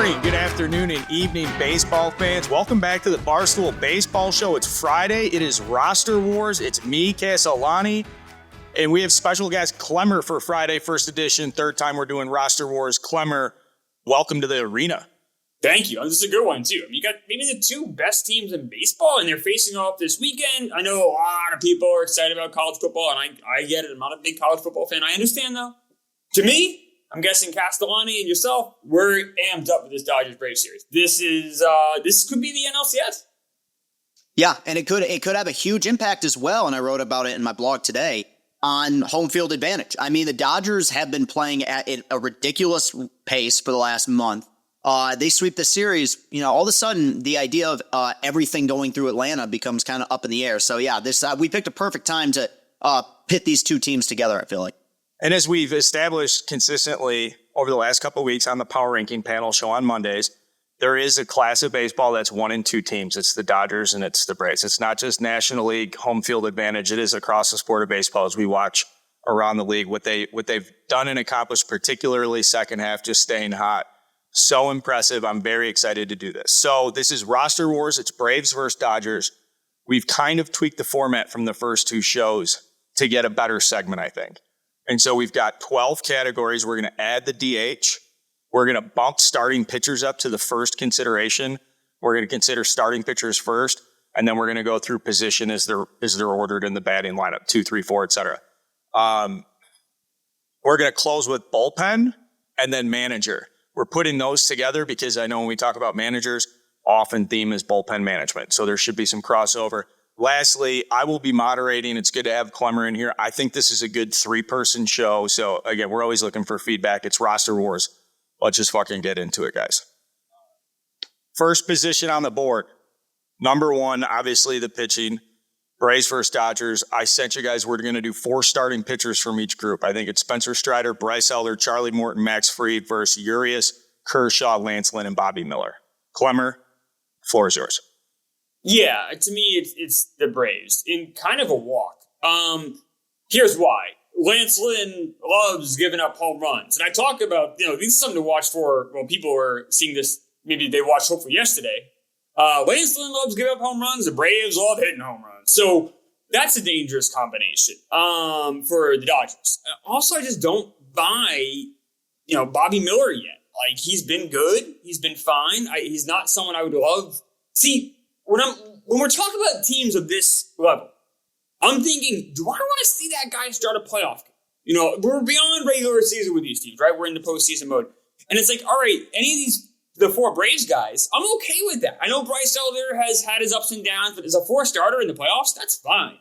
morning, good afternoon, and evening, baseball fans. Welcome back to the Barstool Baseball Show. It's Friday. It is Roster Wars. It's me, Castellani, and we have special guest Clemmer for Friday, first edition. Third time we're doing Roster Wars. Clemmer, welcome to the arena. Thank you. This is a good one, too. I mean, you got maybe the two best teams in baseball, and they're facing off this weekend. I know a lot of people are excited about college football, and I get it. I'm not a big college football fan. I understand, though. To me, I'm guessing Castellani and yourself, we're amped up with this Dodgers-Braves series. This could be the NLCS. Yeah, and it could have a huge impact as well, and I wrote about it in my blog today, on home field advantage. I mean, the Dodgers have been playing at a ridiculous pace for the last month. They sweep the series, all of a sudden, the idea of everything going through Atlanta becomes kind of up in the air. So, yeah, we picked a perfect time to pit these two teams together, I feel like. And as we've established consistently over the last couple of weeks on the Power Ranking Panel show on Mondays, there is a class of baseball that's one and two teams. It's the Dodgers and it's the Braves. It's not just National League home field advantage. It is across the sport of baseball as we watch around the league what they've done and accomplished, particularly second half, just staying hot. So impressive. I'm very excited to do this. So this is Roster Wars. It's Braves versus Dodgers. We've kind of tweaked the format from the first two shows to get a better segment, I think. And so we've got 12 categories. We're going to add the DH. We're going to bump starting pitchers up to the first consideration. We're going to consider starting pitchers first, and then we're going to go through position as they're ordered in the batting lineup, 2, 3, 4, etc. We're going to close with bullpen and then manager. We're putting those together because I know when we talk about managers, often theme is bullpen management. So there should be some crossover. Lastly, I will be moderating. It's good to have Clemmer in here. I think this is a good three-person show. So, again, we're always looking for feedback. It's Roster Wars. Let's just fucking get into it, guys. First position on the board. Number one, obviously the pitching. Braves versus Dodgers. I sent you guys, we're going to do 4 starting pitchers from each group. I think it's Spencer Strider, Bryce Elder, Charlie Morton, Max Fried versus Urias, Kershaw, Lance Lynn, and Bobby Miller. Clemmer, floor is yours. Yeah, to me, it's the Braves in kind of a walk. Here's why. Lance Lynn loves giving up home runs. And I talk about, this is something to watch for. Well, people are seeing this. Maybe they watched hopefully yesterday. Lance Lynn loves giving up home runs. The Braves love hitting home runs. So that's a dangerous combination for the Dodgers. Also, I just don't buy, Bobby Miller yet. Like, he's been good. He's been fine. He's not someone I would love. See, when we're talking about teams of this level, I'm thinking, do I want to see that guy start a playoff game? We're beyond regular season with these teams, right? We're in the postseason mode. And it's like, all right, any of the 4 Braves guys, I'm okay with that. I know Bryce Elder has had his ups and downs, but as a 4 starter in the playoffs, that's fine.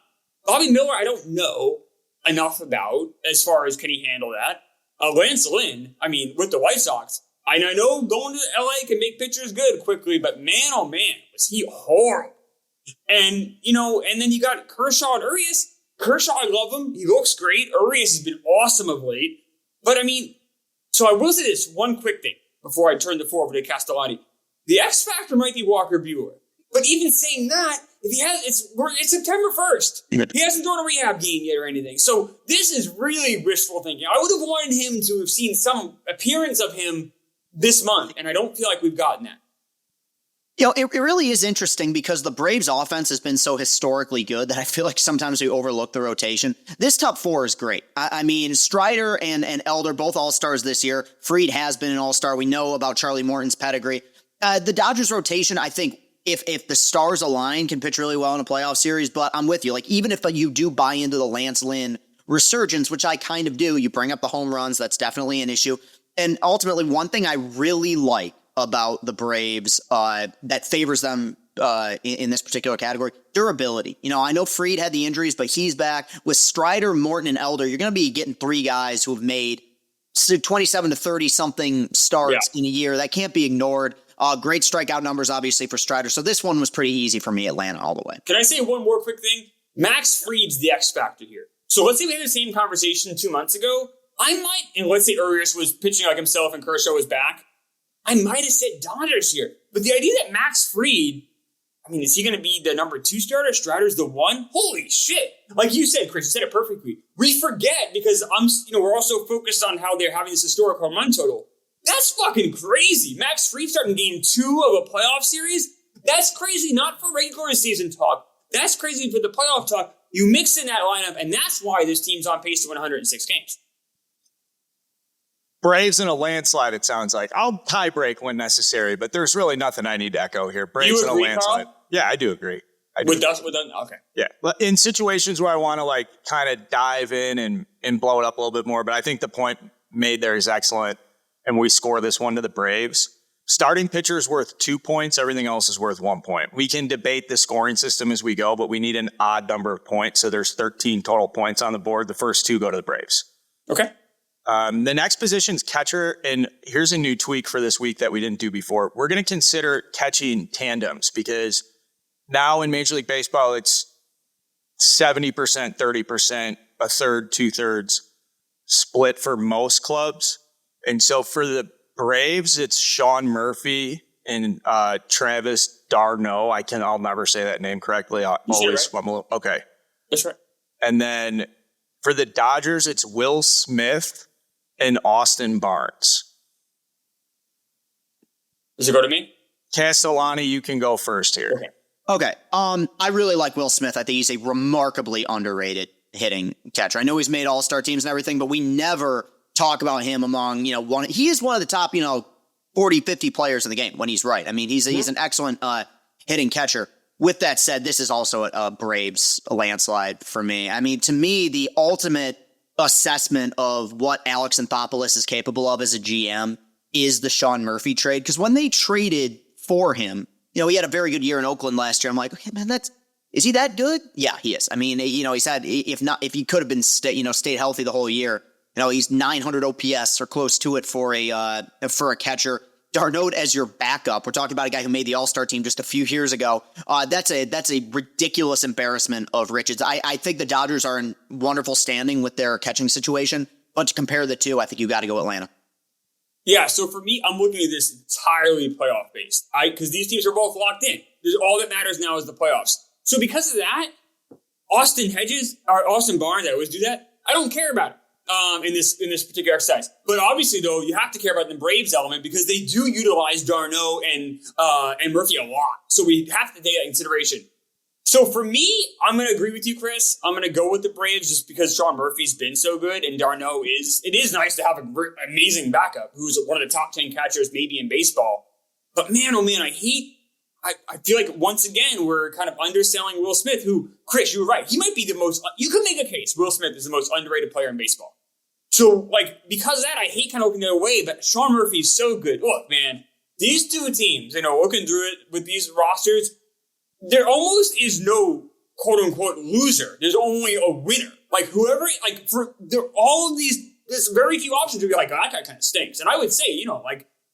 Bobby Miller, I don't know enough about as far as can he handle that. Lance Lynn, with the White Sox, I know going to LA can make pitchers good quickly, but man, oh man, was he horrible. And, and then you got Kershaw and Urias. Kershaw, I love him. He looks great. Urias has been awesome of late. But so I will say this one quick thing before I turn the floor over to Castellani. The X factor might be Walker Buehler. But even saying that, it's September 1st. He hasn't thrown a rehab game yet or anything. So this is really wishful thinking. I would have wanted him to have seen some appearance of him this month, and I don't feel like we've gotten that. It really is interesting because the Braves offense has been so historically good that I feel like sometimes we overlook the rotation. This top 4 is great. Strider and Elder, both all-stars this year. Fried has been an all-star. We know about Charlie Morton's pedigree. The Dodgers rotation, I think, if the stars align, can pitch really well in a playoff series, but I'm with you. Like, even if you do buy into the Lance Lynn resurgence, which I kind of do, you bring up the home runs, that's definitely an issue. And ultimately, one thing I really like about the Braves that favors them in this particular category, durability. I know Fried had the injuries, but he's back. With Strider, Morton, and Elder, you're going to be getting 3 guys who have made 27 to 30-something starts in a year. That can't be ignored. Great strikeout numbers, obviously, for Strider. So this one was pretty easy for me, Atlanta, all the way. Can I say one more quick thing? Max Fried's the X factor here. So let's say we had the same conversation 2 months ago. And let's say Urias was pitching like himself and Kershaw was back. I might have said Dodgers here. But the idea that Max Fried, is he going to be the number 2 starter? Strider's the 1? Holy shit. Like you said, Chris, you said it perfectly. We forget because we're also focused on how they're having this historic home run total. That's fucking crazy. Max Fried starting game 2 of a playoff series? That's crazy, not for regular season talk. That's crazy for the playoff talk. You mix in that lineup, and that's why this team's on pace to win 106 games. Braves in a landslide, it sounds like. I'll tie break when necessary, but there's really nothing I need to echo here. Braves in a landslide. Carl? Yeah, I do agree. With us? Okay. Yeah. In situations where I want to kind of dive in and blow it up a little bit more, but I think the point made there is excellent, and we score this one to the Braves. Starting pitcher is worth 2 points. Everything else is worth 1 point. We can debate the scoring system as we go, but we need an odd number of points. So there's 13 total points on the board. The first 2 go to the Braves. Okay. The next position's catcher, and here's a new tweak for this week that we didn't do before. We're going to consider catching tandems because now in Major League Baseball, it's 70%, 30%, a third, 2/3 split for most clubs. And so for the Braves, it's Sean Murphy and Travis d'Arnaud. I'll never say that name correctly. Okay. That's right. And then for the Dodgers, it's Will Smith and Austin Barnes. Does it go to me? Castellani, you can go first here. Okay. I really like Will Smith. I think he's a remarkably underrated hitting catcher. I know he's made all-star teams and everything, but we never talk about him among, he is one of the top, 40, 50 players in the game when he's right. I mean, he's an excellent hitting catcher. With that said, this is also a Braves landslide for me. I mean, to me, the ultimate assessment of what Alex Anthopoulos is capable of as a GM is the Sean Murphy trade. Because when they traded for him, he had a very good year in Oakland last year. I'm like, okay, man, is he that good? Yeah, he is. I mean, he's had, if he could have been stayed healthy the whole year, he's 900 OPS or close to it for a catcher. d'Arnaud as your backup. We're talking about a guy who made the All-Star team just a few years ago. That's a ridiculous embarrassment of riches. I think the Dodgers are in wonderful standing with their catching situation, but to compare the two, I think you got to go Atlanta. Yeah, so for me, I'm looking at this entirely playoff-based. Because these teams are both locked in. All that matters now is the playoffs. So because of that, Austin Barnes, I always do that. I don't care about it. In this particular exercise. But obviously, though, you have to care about the Braves element because they do utilize d'Arnaud and Murphy a lot. So we have to take that into consideration. So for me, I'm going to agree with you, Chris. I'm going to go with the Braves just because Sean Murphy's been so good and d'Arnaud it is nice to have an amazing backup who's one of the top 10 catchers maybe in baseball. But man, oh man, I feel like once again, we're kind of underselling Will Smith, who, Chris, you were right. He might be you could make a case Will Smith is the most underrated player in baseball. So, because of that, I hate kind of looking the other way, but Sean Murphy's so good. Look, man, these two teams, looking through it with these rosters, there almost is no quote-unquote loser. There's only a winner. All of these, there's very few options to be like, oh, that guy kind of stinks. And I would say,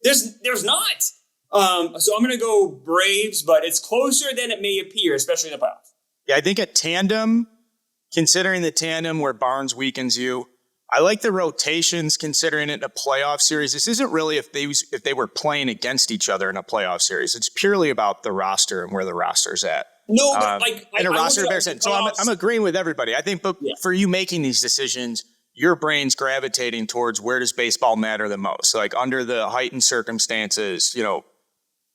there's not. So I'm going to go Braves, but it's closer than it may appear, especially in the playoffs. Yeah, I think a tandem, considering the tandem where Barnes weakens you, I like the rotations considering it in a playoff series. This isn't really if they were playing against each other in a playoff series. It's purely about the roster and where the roster's at. No, but in a roster comparison. So I'm agreeing with everybody. I think, but for you making these decisions, your brain's gravitating towards where does baseball matter the most? Like under the heightened circumstances,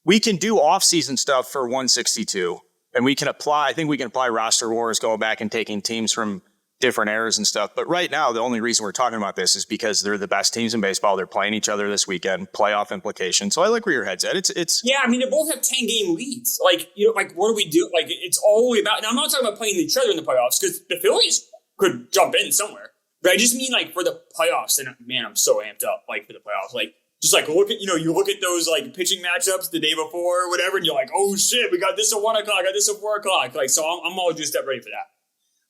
we can do off-season stuff for 162, and I think we can apply roster wars, going back and taking teams from different eras and stuff. But right now, the only reason we're talking about this is because they're the best teams in baseball. They're playing each other this weekend, playoff implications. So I like where your head's at. It's yeah. I mean, they both have 10-game leads. What do we do? It's all the way about. Now, I'm not talking about playing each other in the playoffs because the Phillies could jump in somewhere. But I just mean for the playoffs. And man, I'm so amped up for the playoffs. Look at you look at those pitching matchups the day before or whatever, and you're like, oh shit, we got this at 1 o'clock, got this at 4 o'clock. So I'm all just ready for that.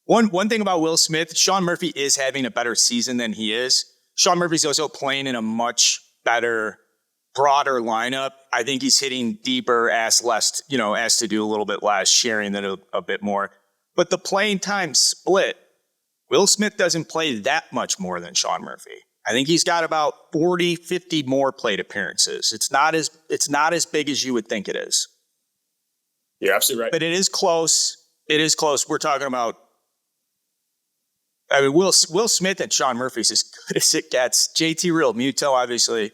One thing about Will Smith, Sean Murphy is having a better season than he is. Sean Murphy's also playing in a much better, broader lineup. I think he's hitting deeper, asked to do a little bit less, sharing that a bit more. But the playing time split, Will Smith doesn't play that much more than Sean Murphy. I think he's got about 40, 50 more plate appearances. It's not as big as you would think it is. You're absolutely right. But it is close. We're talking about, Will Smith and Sean Murphy's as good as it gets. JT Real Muto, obviously,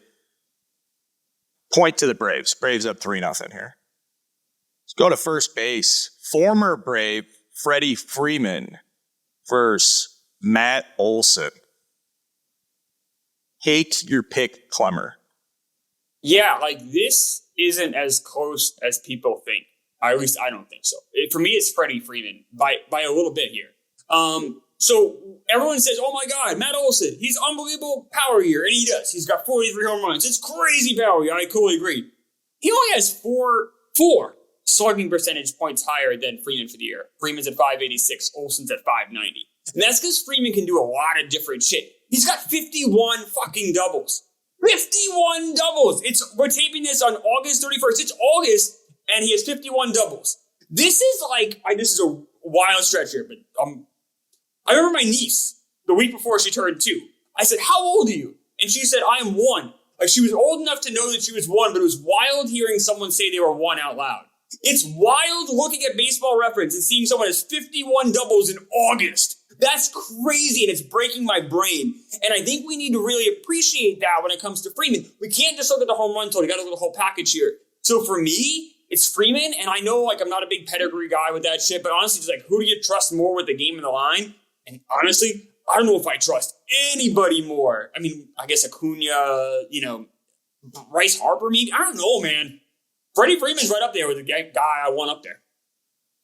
Point to the Braves. Braves up 3-0 here. Let's go to first base. Former Brave Freddie Freeman versus Matt Olson. Hate your pick, Clemmer. Yeah, like this isn't as close as people think. Or at least I don't think so. For me, it's Freddie Freeman by a little bit here. So everyone says, "Oh my God, Matt Olson, he's unbelievable power here," and he does. He's got 43 home runs. It's crazy power. I totally agree. He only has four slugging percentage points higher than Freeman for the year. Freeman's at 586. Olson's at 590, and that's because Freeman can do a lot of different shit. He's got 51 fucking doubles. 51 doubles. We're taping this on August 31st. It's August, and he has 51 doubles. This is this is a wild stretch here, but I remember my niece the week before she turned 2. I said, "How old are you?" And she said, "I am 1." Like, she was old enough to know that she was 1, but it was wild hearing someone say they were 1 out loud. It's wild looking at Baseball Reference and seeing someone has 51 doubles in August. That's crazy, and it's breaking my brain. And I think we need to really appreciate that when it comes to Freeman. We can't just look at the home run total. You got to look at the whole package here. So for me, it's Freeman, and I know I'm not a big pedigree guy with that shit, but honestly, just who do you trust more with the game in the line? And honestly, I don't know if I trust anybody more. I mean, I guess Acuna, Bryce Harper, I don't know, man. Freddie Freeman's right up there with the guy I want up there.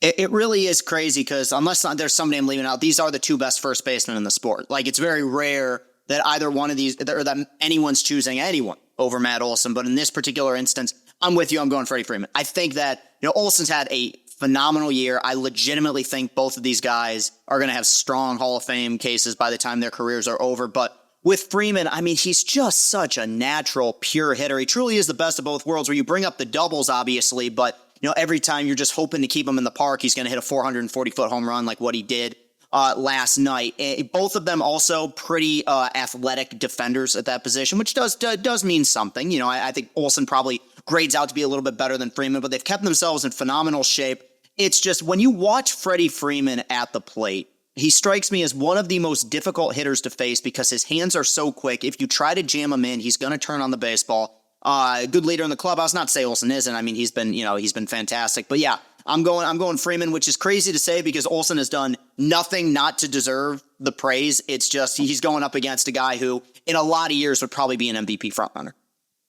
It really is crazy because unless there's somebody I'm leaving out, these are the 2 best first basemen in the sport. Like, it's very rare that either one of these, or that anyone's choosing anyone over Matt Olson. But in this particular instance, I'm with you. I'm going Freddie Freeman. I think that, Olson's had a phenomenal year. I legitimately think both of these guys are going to have strong Hall of Fame cases by the time their careers are over. But with Freeman, he's just such a natural, pure hitter. He truly is the best of both worlds, where you bring up the doubles, obviously, but every time you're just hoping to keep him in the park, he's going to hit a 440-foot home run like what he did last night. Both of them also pretty athletic defenders at that position, which does mean something. I think Olson probably grades out to be a little bit better than Freeman, but they've kept themselves in phenomenal shape. It's just when you watch Freddie Freeman at the plate, he strikes me as one of the most difficult hitters to face because his hands are so quick. If you try to jam him in, he's going to turn on the baseball. Good leader in the clubhouse. Not to say Olson isn't. He's been fantastic. But yeah, I'm going Freeman, which is crazy to say because Olson has done nothing not to deserve the praise. It's just he's going up against a guy who, in a lot of years, would probably be an MVP frontrunner.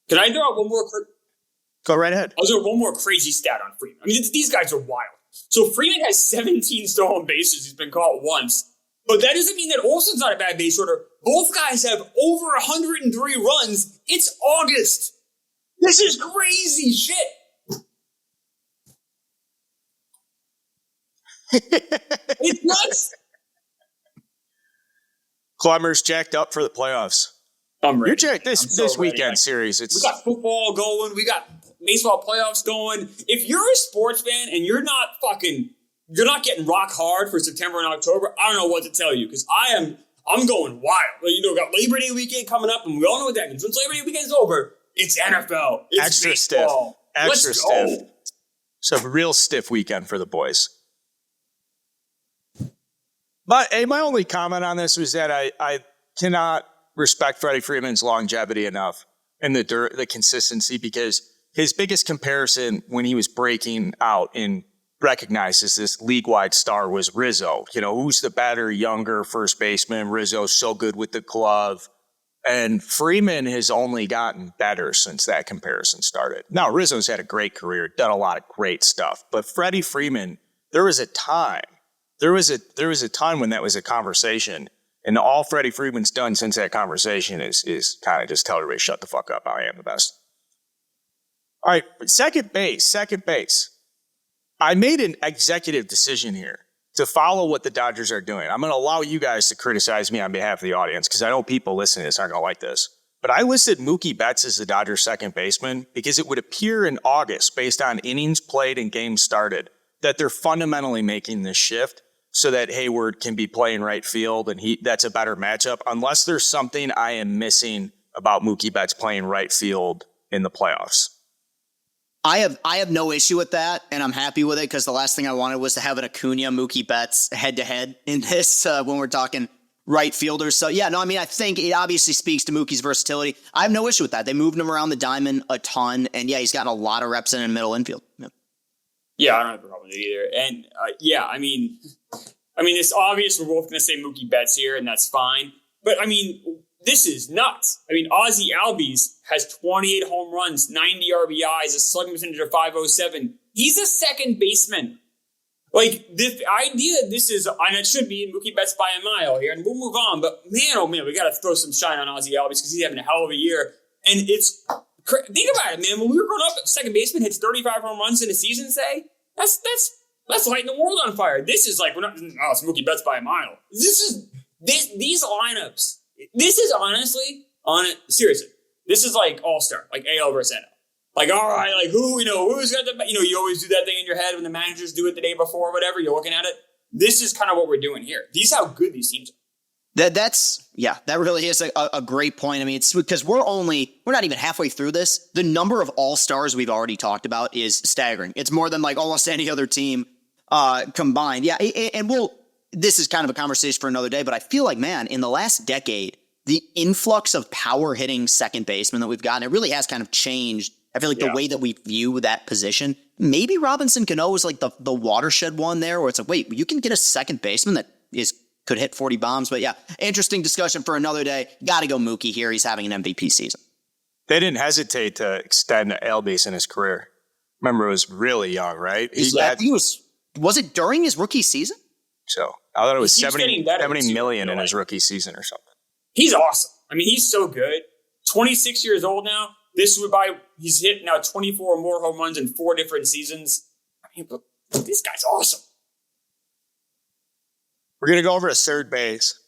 Can I throw out one more? Go right ahead. I'll do one more crazy stat on Freeman. These guys are wild. So Freeman has 17 stolen bases. He's been caught once. But that doesn't mean that Olson's not a bad base runner. Both guys have over 103 runs. It's August. This is crazy shit. It's nuts. Clemmer's jacked up for the playoffs. I'm ready. You're jacked this weekend series. We got football going. We got baseball playoffs going. If you're a sports fan and you're not getting rock hard for September and October, I don't know what to tell you because I'm going wild. Got Labor Day weekend coming up, and we all know what that means. Once Labor Day weekend's over, it's NFL. It's extra baseball. Stiff. Extra stiff. So a real stiff weekend for the boys. But my only comment on this was that I cannot respect Freddie Freeman's longevity enough and the consistency because his biggest comparison when he was breaking out and recognized as this league-wide star was Rizzo. Who's the better, younger first baseman? Rizzo's so good with the glove. And Freeman has only gotten better since that comparison started. Now, Rizzo's had a great career, done a lot of great stuff. But Freddie Freeman, there was a time when that was a conversation. And all Freddie Freeman's done since that conversation is kind of just tell everybody, shut the fuck up, I am the best. All right, second base. I made an executive decision here to follow what the Dodgers are doing. I'm going to allow you guys to criticize me on behalf of the audience because I know people listening to this aren't going to like this. But I listed Mookie Betts as the Dodgers' second baseman because it would appear in August, based on innings played and games started, that they're fundamentally making this shift so that Hayward can be playing right field and that's a better matchup, unless there's something I am missing about Mookie Betts playing right field in the playoffs. I have no issue with that, and I'm happy with it because the last thing I wanted was to have an Acuna Mookie Betts head-to-head in this when we're talking right fielders. So, yeah, no, I mean, I think it obviously speaks to Mookie's versatility. I have no issue with that. They moved him around the diamond a ton, and yeah, he's gotten a lot of reps in middle infield. Yeah. Yeah, I don't have a problem with it either. And I mean, it's obvious we're both going to say Mookie Betts here, and that's fine. But I mean, this is nuts. I mean, Ozzie Albies has 28 home runs, 90 RBIs, a slugging percentage of .507. He's a second baseman. Like, the idea that this is, and it should be Mookie Betts by a mile here, and we'll move on. But man, oh man, we got to throw some shine on Ozzie Albies because he's having a hell of a year. And it's think about it, man. When we were growing up, second baseman hits 35 home runs in a season. Say that's lighting the world on fire. This is like it's Mookie Betts by a mile. These lineups. This is honestly seriously. This is like all-star, like AL versus NL. Like, all right, like who's got the you always do that thing in your head when the managers do it the day before or whatever. You're looking at it. This is kind of what we're doing here. These how good these teams are. That really is a great point. I mean, it's because we're not even halfway through this. The number of all-stars we've already talked about is staggering. It's more than like almost any other team combined. Yeah, and this is kind of a conversation for another day, but I feel like, man, in the last decade, the influx of power hitting second baseman that we've gotten, it really has kind of changed. I feel like the way that we view that position. Maybe Robinson Cano is like the watershed one there, where it's like, wait, you can get a second baseman that could hit 40 bombs. But yeah, interesting discussion for another day. Got to go Mookie here. He's having an MVP season. They didn't hesitate to extend Albies in his career. Remember, it was really young, right? Was it during his rookie season? So I thought it was 70 million in his rookie season or something. He's awesome. I mean, he's so good. 26 years old now. He's hit now 24 or more home runs in 4 different seasons. I mean, but this guy's awesome. We're going to go over to third base.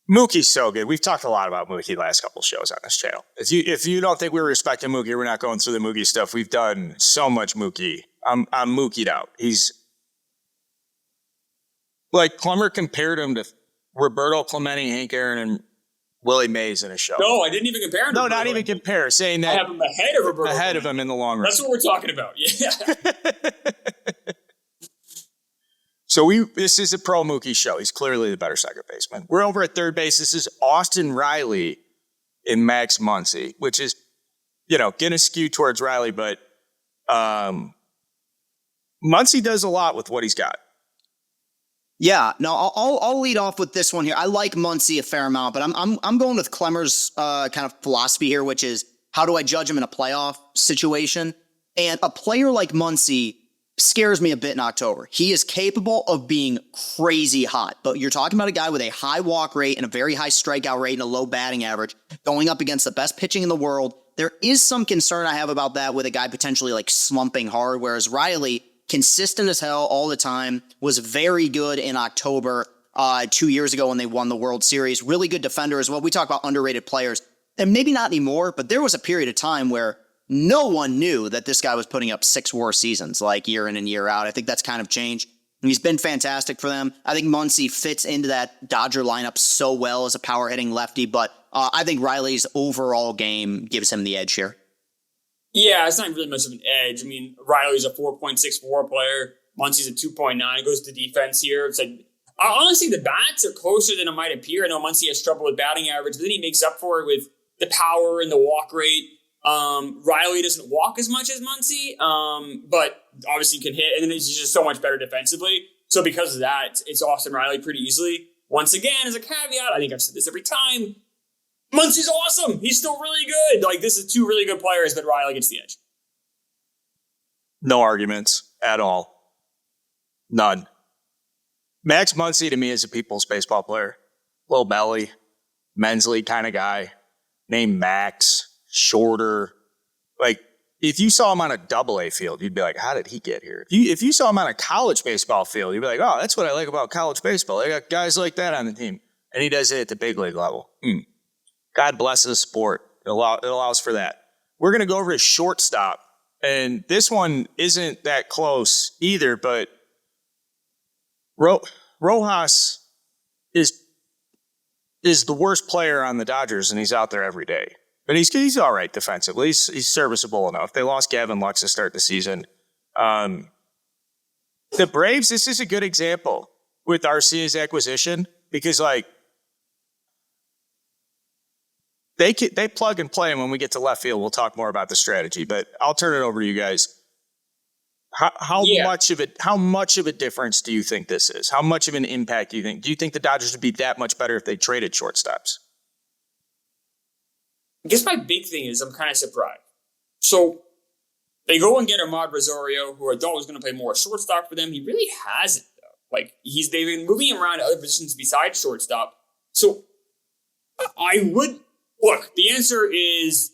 Mookie's so good. We've talked a lot about Mookie the last couple of shows on this channel. If you don't think we're respecting Mookie, we're not going through the Mookie stuff. We've done so much Mookie. I'm Mookie'd out. He's like Plummer compared him to Roberto Clemente, Hank Aaron, and Willie Mays in a show. No, I didn't even compare him. No, not even compare. Saying that I have him ahead of Roberto. Ahead of him in the long run. That's what we're talking about. Yeah. So this is a pro Mookie show. He's clearly the better second baseman. We're over at third base. This is Austin Riley and Max Muncy, which is, going to skew towards Riley, but Muncy does a lot with what he's got. Yeah, no, I'll lead off with this one here. I like Muncy a fair amount, but I'm going with Klemmer's kind of philosophy here, which is how do I judge him in a playoff situation? And a player like Muncy scares me a bit in October. He is capable of being crazy hot, but you're talking about a guy with a high walk rate and a very high strikeout rate and a low batting average going up against the best pitching in the world. There is some concern I have about that with a guy potentially like slumping hard, whereas Riley, consistent as hell all the time, was very good in October 2 years ago when they won the World Series. Really good defender as well. We talk about underrated players, and maybe not anymore, but there was a period of time where no one knew that this guy was putting up 6 WAR seasons like year in and year out. I think that's kind of changed. And he's been fantastic for them. I think Muncy fits into that Dodger lineup so well as a power hitting lefty, but I think Riley's overall game gives him the edge here. Yeah, it's not really much of an edge. I mean, Riley's a 4.64 player. Muncy's a 2.9. It goes to defense here. It's like, honestly, the bats are closer than it might appear. I know Muncy has trouble with batting average, but then he makes up for it with the power and the walk rate. Riley doesn't walk as much as Muncy, but obviously can hit, and then he's just so much better defensively. So because of that, it's Austin Riley pretty easily. Once again, as a caveat, I think I've said this every time, Muncy's awesome. He's still really good. Like, this is 2 really good players, but Riley gets the edge. No arguments at all. None. Max Muncy to me is a people's baseball player. Little belly, men's league kind of guy. Named Max. Shorter. Like, if you saw him on a AA field, you'd be like, how did he get here? If you saw him on a college baseball field, you'd be like, oh, that's what I like about college baseball. They got guys like that on the team. And he does it at the big league level. God bless the sport. It allows for that. We're going to go over to shortstop. And this one isn't that close either, but Rojas is the worst player on the Dodgers, and he's out there every day. But he's all right defensively. He's serviceable enough. They lost Gavin Lux to start the season. The Braves, this is a good example. with Arcia's acquisition because like they plug and play, and when we get to left field, we'll talk more about the strategy. But I'll turn it over to you guys. How much of a difference do you think this is? How much of an impact do you think? Do you think the Dodgers would be that much better if they traded shortstops? I guess my big thing is I'm kind of surprised. So they go and get Ahmad Rosario, who I thought was going to play more shortstop for them. He really hasn't, though. Like they've been moving him around to other positions besides shortstop. So I would look. The answer is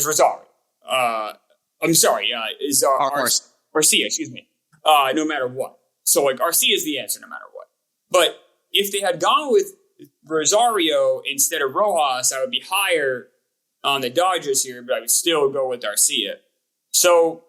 Rosario. I'm sorry. Is Arcia? Excuse me. No matter what. So like Arcia is the answer, no matter what. But if they had gone with Rosario instead of Rojas, I would be higher on the Dodgers here, but I would still go with Arcia. So,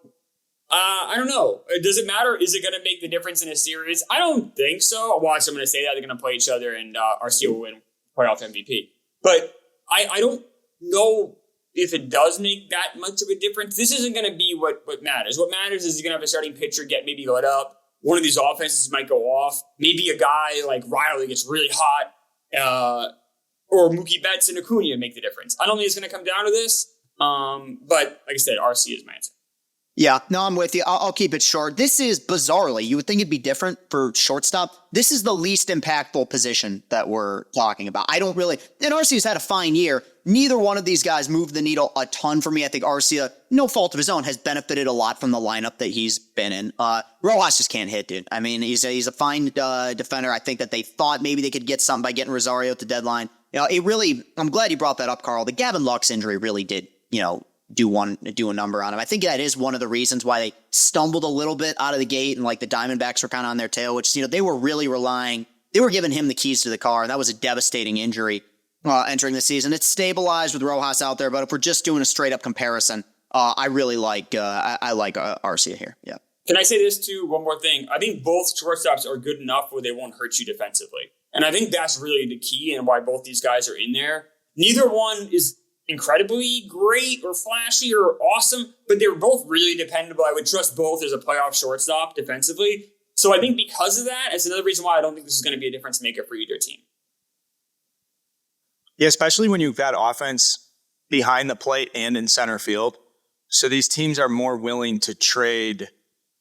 I don't know. Does it matter? Is it going to make the difference in a series? I don't think so. Watch, I'm going to say that. They're going to play each other, and Arcia will win playoff MVP. But I don't know if it does make that much of a difference. This isn't going to be what matters. What matters is you're going to have a starting pitcher get maybe lit up. One of these offenses might go off. Maybe a guy like Riley gets really hot. Or Mookie Betts and Acuna make the difference. I don't think it's going to come down to this. But like I said, RC is my answer. Yeah, no, I'm with you. I'll keep it short. This is bizarrely, you would think it'd be different for shortstop. This is the least impactful position that we're talking about. I don't really, and Arcia's had a fine year. Neither one of these guys moved the needle a ton for me. I think Arcia, no fault of his own, has benefited a lot from the lineup that he's been in. Rojas just can't hit, dude. I mean, he's a fine defender. I think that they thought maybe they could get something by getting Rosario at the deadline. You know, I'm glad you brought that up, Carl. The Gavin Lux injury really did, do a number on him. I think that is one of the reasons why they stumbled a little bit out of the gate, and like the Diamondbacks were kind of on their tail, which, they were really they were giving him the keys to the car, and that was a devastating injury entering the season. It's stabilized with Rojas out there, but if we're just doing a straight up comparison, I really like Arcia here. Yeah. Can I say this too? One more thing. I think both shortstops are good enough where they won't hurt you defensively. And I think that's really the key and why both these guys are in there. Neither one is incredibly great or flashy or awesome, but they're both really dependable. I would trust both as a playoff shortstop defensively. So I think because of that, it's another reason why I don't think this is going to be a difference maker for either team. Yeah, especially when you've got offense behind the plate and in center field. So these teams are more willing to trade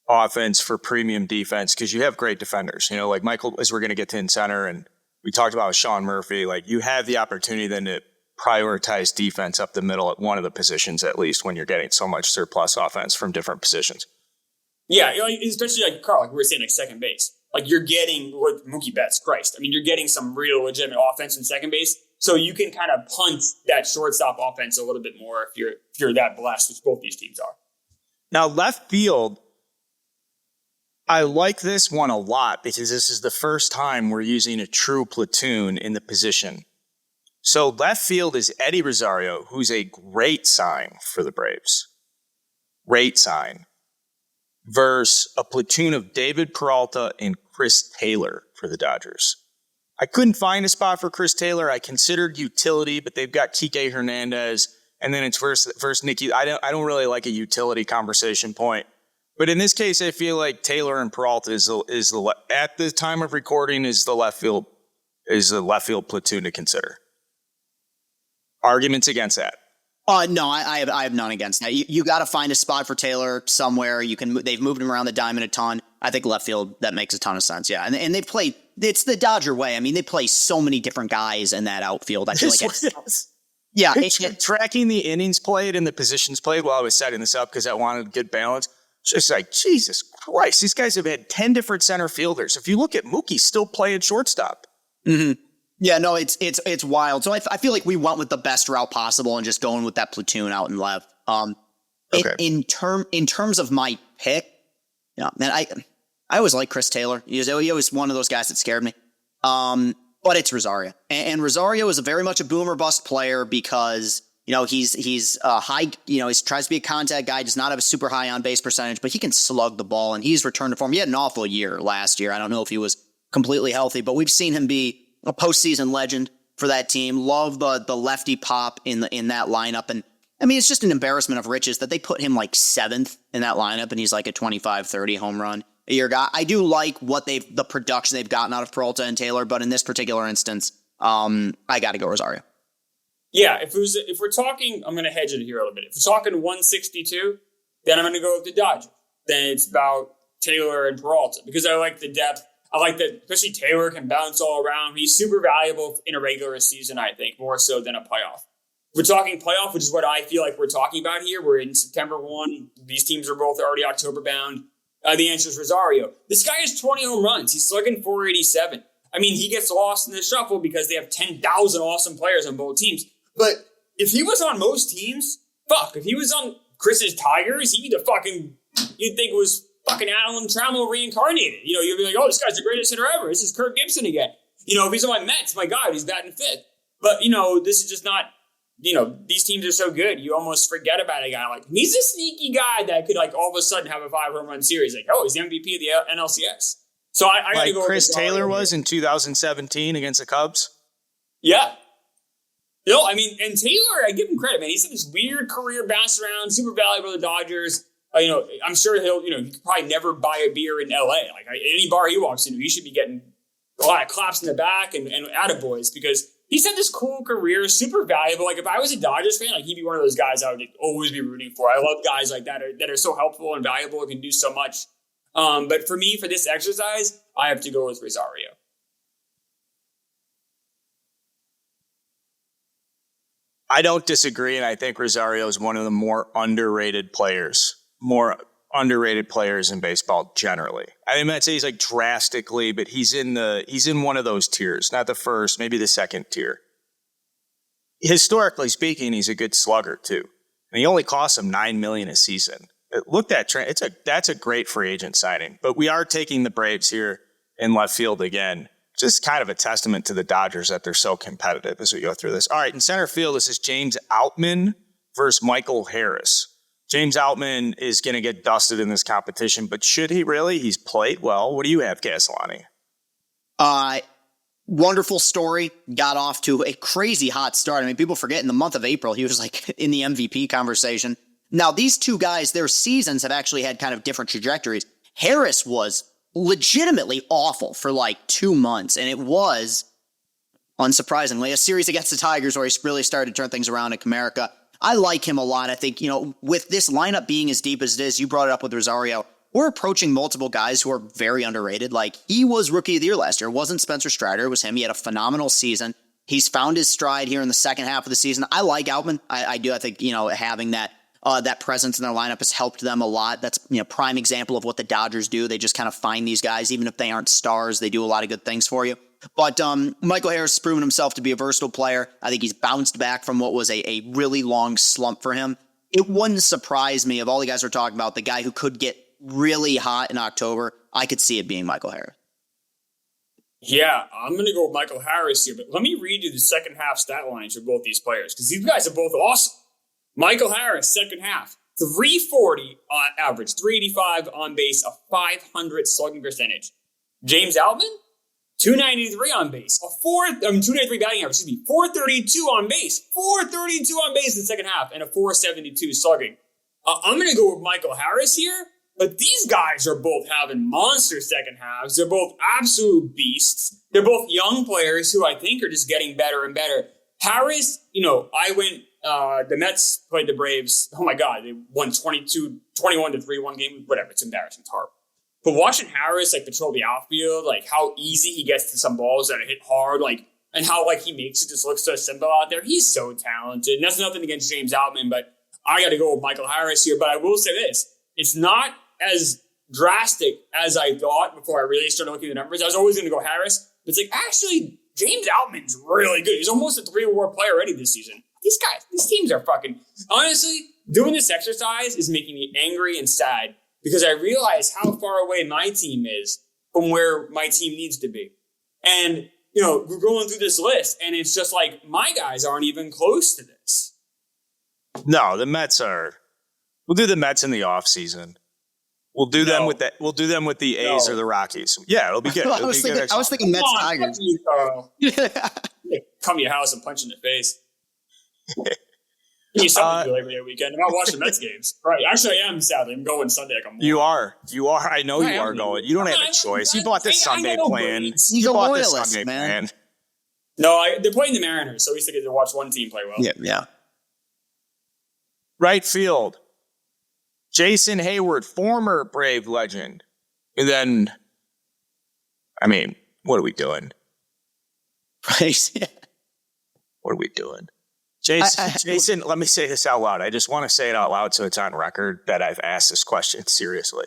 offense for premium defense because you have great defenders. Like Michael, as we're going to get to in center, and we talked about Sean Murphy, like you have the opportunity then to prioritize defense up the middle at one of the positions at least when you're getting so much surplus offense from different positions. Yeah, especially like Carl, like we were saying, like second base. Like you're getting with Mookie Betts, Christ. I mean, you're getting some real legitimate offense in second base. So you can kind of punt that shortstop offense a little bit more if you're that blessed, which both these teams are. Now, left field, I like this one a lot because this is the first time we're using a true platoon in the position. So left field is Eddie Rosario, who's a great sign for the Braves. Great sign. Versus a platoon of David Peralta and Chris Taylor for the Dodgers. I couldn't find a spot for Chris Taylor. I considered utility, but they've got Kike Hernandez, and then it's versus Nicky. I don't really like a utility conversation point. But in this case, I feel like Taylor and Peralta is at the time of recording is the left field platoon to consider. Arguments against that? No, I have none against that. You got to find a spot for Taylor somewhere. They've moved him around the diamond a ton. I think left field, that makes a ton of sense. Yeah, and they play. It's the Dodger way. I mean, they play so many different guys in that outfield. I feel like tracking the innings played and the positions played while I was setting this up because I wanted good balance. Just like, Jesus Christ, these guys have had 10 different center fielders. If you look at Mookie, still playing shortstop. Mm-hmm. Yeah, no, it's wild. So I feel like we went with the best route possible and just going with that platoon out in left. Okay. In terms of my pick, man, I always like Chris Taylor. He was one of those guys that scared me. But it's Rosario, and Rosario is very much a boom or bust player because he's high. He tries to be a contact guy, does not have a super high on base percentage, but he can slug the ball, and he's returned to form. He had an awful year last year. I don't know if he was completely healthy, but we've seen him be a postseason legend for that team. Love the lefty pop in that lineup. And I mean, it's just an embarrassment of riches that they put him like 7th in that lineup and he's like a 25-30 home run year guy. I do like the production they've gotten out of Peralta and Taylor, but in this particular instance, I got to go Rosario. Yeah, if we're talking, I'm going to hedge it here a little bit. If we're talking 162, then I'm going to go with the Dodgers. Then it's about Taylor and Peralta because I like the depth. I like that, especially Taylor can bounce all around. He's super valuable in a regular season, I think, more so than a playoff. We're talking playoff, which is what I feel like we're talking about here. We're in September 1. These teams are both already October bound. The answer is Rosario. This guy has 20 home runs. He's slugging 487. I mean, he gets lost in the shuffle because they have 10,000 awesome players on both teams. But if he was on most teams, if he was on Chris's Tigers, you'd think it was fucking Alan Trammell reincarnated. You'd be like, oh, this guy's the greatest hitter ever. This is Kirk Gibson again. If he's on my Mets, my God, he's batting fifth. But, this is just not, these teams are so good. You almost forget about a guy like, he's a sneaky guy that could all of a sudden have a 5 home run series. Like, oh, he's the MVP of the NLCS. So I got to go with Chris Taylor was in 2017 against the Cubs. Yeah. And Taylor, I give him credit, man. He's had this weird career bounce around, super valuable to the Dodgers. I'm sure he could probably never buy a beer in LA. Like any bar he walks into, he should be getting a lot of claps in the back and attaboys because he's had this cool career, super valuable. Like if I was a Dodgers fan, he'd be one of those guys I would always be rooting for. I love guys like that that are so helpful and valuable and can do so much. But for me, for this exercise, I have to go with Rosario. I don't disagree, and I think Rosario is one of the more underrated players in baseball generally. I might say he's drastically, but he's in one of those tiers, not the first, maybe the second tier. Historically speaking, he's a good slugger too, and he only costs him $9 million a season. Look at that that's a great free agent signing. But we are taking the Braves here in left field again. Just kind of a testament to the Dodgers that they're so competitive as we go through this. All right, in center field, this is James Outman versus Michael Harris. James Outman is going to get dusted in this competition, but should he really? He's played well. What do you have, Castellani? Wonderful story. Got off to a crazy hot start. I mean, people forget in the month of April, he was in the MVP conversation. Now, these two guys, their seasons have actually had kind of different trajectories. Harris was legitimately awful for 2 months, and it was, unsurprisingly, a series against the Tigers where he really started to turn things around at Comerica. I like him a lot. I think, with this lineup being as deep as it is, you brought it up with Rosario, we're approaching multiple guys who are very underrated. He was Rookie of the Year last year. It wasn't Spencer Strider. It was him. He had a phenomenal season. He's found his stride here in the second half of the season. I like Outman. I do. I think, having that presence in their lineup has helped them a lot. That's, prime example of what the Dodgers do. They just kind of find these guys, even if they aren't stars, they do a lot of good things for you. But Michael Harris has proven himself to be a versatile player. I think he's bounced back from what was a really long slump for him. It wouldn't surprise me, of all the guys we're talking about, the guy who could get really hot in October, I could see it being Michael Harris. Yeah, I'm going to go with Michael Harris here, but let me read you the second half stat lines for both these players because these guys are both awesome. Michael Harris, second half, 340 on average, 385 on base, a 500 slugging percentage. James Outman, 293 on base, 293 batting average, 432 on base, 432 on base in the second half, and a 472 slugging. I'm going to go with Michael Harris here, but these guys are both having monster second halves. They're both absolute beasts. They're both young players who I think are just getting better and better. Harris, the Mets played the Braves. Oh my God, they won 21-3 one game. Whatever, it's embarrassing. It's horrible. But watching Harris patrol the outfield, how easy he gets to some balls that hit hard, and how he makes it just look so simple out there. He's so talented. And that's nothing against James Outman, but I got to go with Michael Harris here. But I will say this: it's not as drastic as I thought before I really started looking at the numbers. I was always going to go Harris, but it's actually James Outman's really good. He's almost a 3-award player already this season. These teams are fucking... Honestly, doing this exercise is making me angry and sad because I realize how far away my team is from where my team needs to be. And, we're going through this list, and it's just my guys aren't even close to this. No, the Mets are... We'll do the Mets in the offseason. We'll do them with that. We'll do them with the A's or the Rockies. Yeah, it'll be good. I was thinking Mets Tigers. Come to your house and punch in the face. You something to do Labor Day weekend. I'm not watching Mets games. Right. Actually, I am, sadly. I'm going Sunday. Like I'm You are. I know you are going. You don't have a choice. You bought this Sunday plan. He's a bought this loyalist, Sunday man. plan. No, they're playing the Mariners, so at least I get to watch one team play well. Yeah. Right field. Jason Hayward, former Brave legend. And then, I mean, what are we doing? What are we doing? Jason, let me say this out loud. I just want to say it out loud so it's on record that I've asked this question seriously.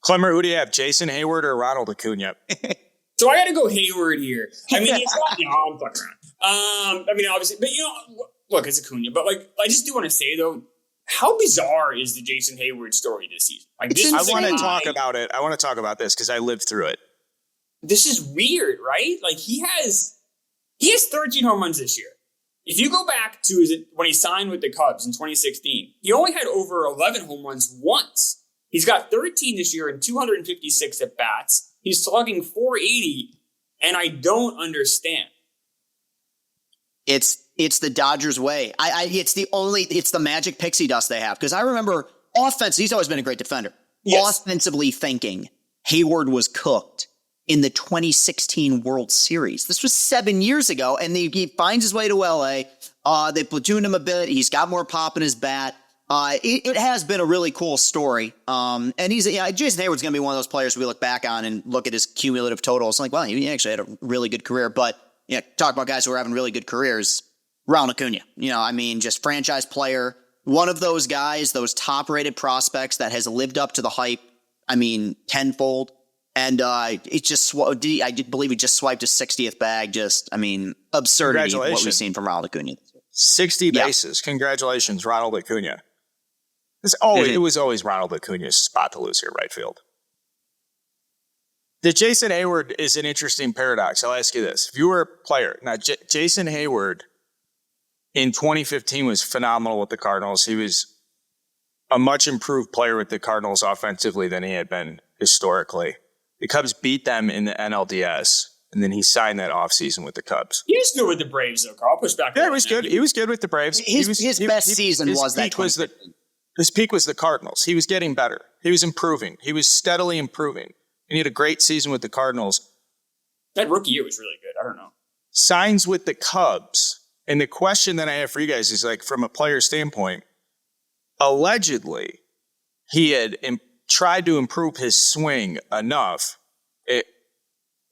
Clemmer, who do you have, Jason Hayward or Ronald Acuna? So I got to go Hayward here. I mean, it's not, I'm fucking around. I mean, obviously, but look, it's Acuna. But I just do want to say though, how bizarre is the Jason Hayward story this season? I want to talk about it. I want to talk about this because I lived through it. This is weird, right? He has 13 home runs this year. If you go back to when he signed with the Cubs in 2016, he only had over 11 home runs once. He's got 13 this year and 256 at bats. He's slugging 480, and I don't understand. It's the Dodgers way. It's the magic pixie dust they have. Because I remember he's always been a great defender. Yes. Offensively thinking, Hayward was cooked in the 2016 World Series. This was 7 years ago, and he finds his way to LA. They platooned him a bit. He's got more pop in his bat. It has been a really cool story. And Jason Hayward's going to be one of those players we look back on and look at his cumulative totals. Like, wow, he actually had a really good career. But talk about guys who are having really good careers. Ronald Acuna, just franchise player, one of those guys, those top-rated prospects that has lived up to the hype. Tenfold. And I believe he just swiped his 60th bag. Absurdity what we've seen from Ronald Acuna. 60 bases. Yeah. Congratulations, Ronald Acuna. It was always Ronald Acuna's spot to lose here, right field. The Jason Hayward is an interesting paradox. I'll ask you this. If you were a player, now Jason Hayward in 2015 was phenomenal with the Cardinals. He was a much improved player with the Cardinals offensively than he had been historically. The Cubs beat them in the NLDS, and then he signed that offseason with the Cubs. He was good with the Braves, though, Carl. I'll push back. Yeah, he was good. He was good with the Braves. His best season was that. His peak was the Cardinals. He was getting better. He was improving. He was steadily improving. And he had a great season with the Cardinals. That rookie year was really good. I don't know. Signs with the Cubs. And the question that I have for you guys is, from a player standpoint, allegedly, he had tried to improve his swing enough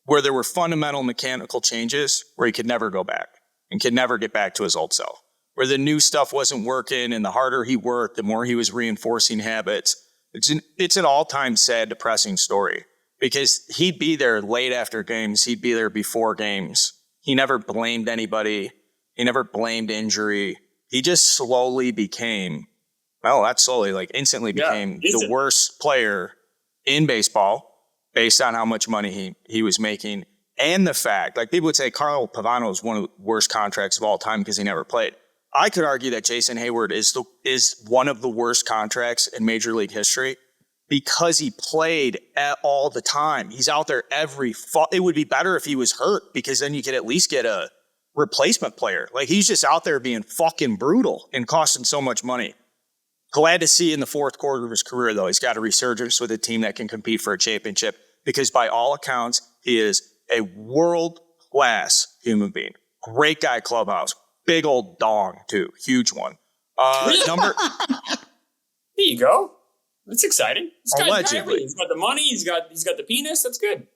where there were fundamental mechanical changes where he could never go back and could never get back to his old self, where the new stuff wasn't working, and the harder he worked, the more he was reinforcing habits. It's an all-time sad, depressing story because he'd be there late after games. He'd be there before games. He never blamed anybody. He never blamed injury. He just slowly became, instantly became the worst player in baseball based on how much money he was making. And the fact, people would say Carl Pavano is one of the worst contracts of all time because he never played. I could argue that Jason Hayward is one of the worst contracts in Major League history because he played all the time. He's out there it would be better if he was hurt because then you could at least get a replacement player. He's just out there being fucking brutal and costing so much money. Glad to see in the fourth quarter of his career, though, he's got a resurgence with a team that can compete for a championship because by all accounts, he is a world-class human being. Great guy clubhouse. Big old dong, too. Huge one. There you go. That's exciting. Allegedly. He's got the money. He's got the penis. That's good.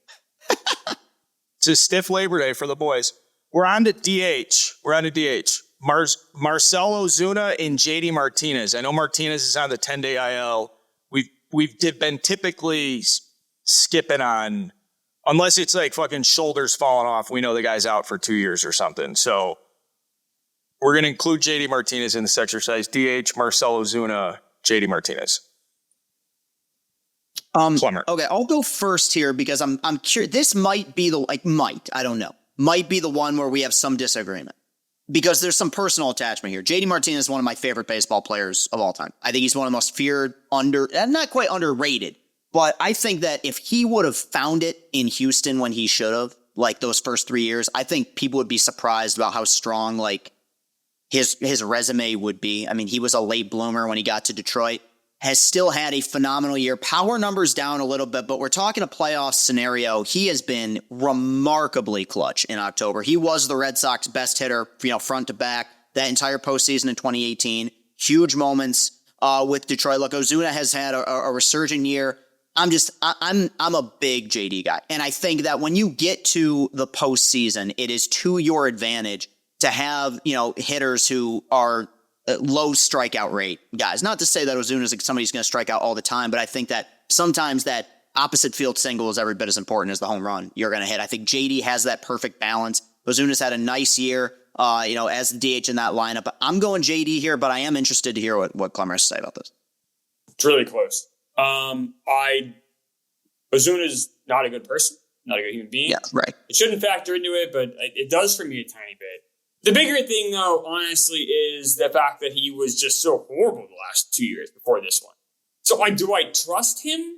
It's a stiff Labor Day for the boys. We're on to DH. Marcell Ozuna and JD Martinez. I know Martinez is on the 10-day IL. We've been typically skipping on, unless it's fucking shoulders falling off. We know the guy's out for 2 years or something. So we're going to include JD Martinez in this exercise. DH, Marcell Ozuna, JD Martinez. Plumber. Okay, I'll go first here because I'm curious. This might be I don't know. Might be the one where we have some disagreement because there's some personal attachment here. JD Martinez is one of my favorite baseball players of all time. I think he's one of the most feared, not quite underrated, but I think that if he would have found it in Houston when he should have, those first 3 years, I think people would be surprised about how strong, his resume would be. I mean, he was a late bloomer when he got to Detroit, has still had a phenomenal year. Power numbers down a little bit, but we're talking a playoff scenario. He has been remarkably clutch in October. He was the Red Sox best hitter, front to back that entire postseason in 2018. Huge moments with Detroit. Look, Ozuna has had a resurgent year. I'm a big JD guy. And I think that when you get to the postseason, it is to your advantage to have, hitters who are low strikeout rate guys. Not to say that Ozuna is somebody's going to strike out all the time, but I think that sometimes that opposite field single is every bit as important as the home run you're going to hit. I think JD has that perfect balance. Ozuna's had a nice year, as the DH in that lineup. I'm going JD here, but I am interested to hear what Clemmer has to say about this. It's really close. Ozuna's not a good person, not a good human being. Yeah, right. It shouldn't factor into it, but it does for me a tiny bit. The bigger thing, though, honestly, is the fact that he was just so horrible the last 2 years before this one. So, do I trust him,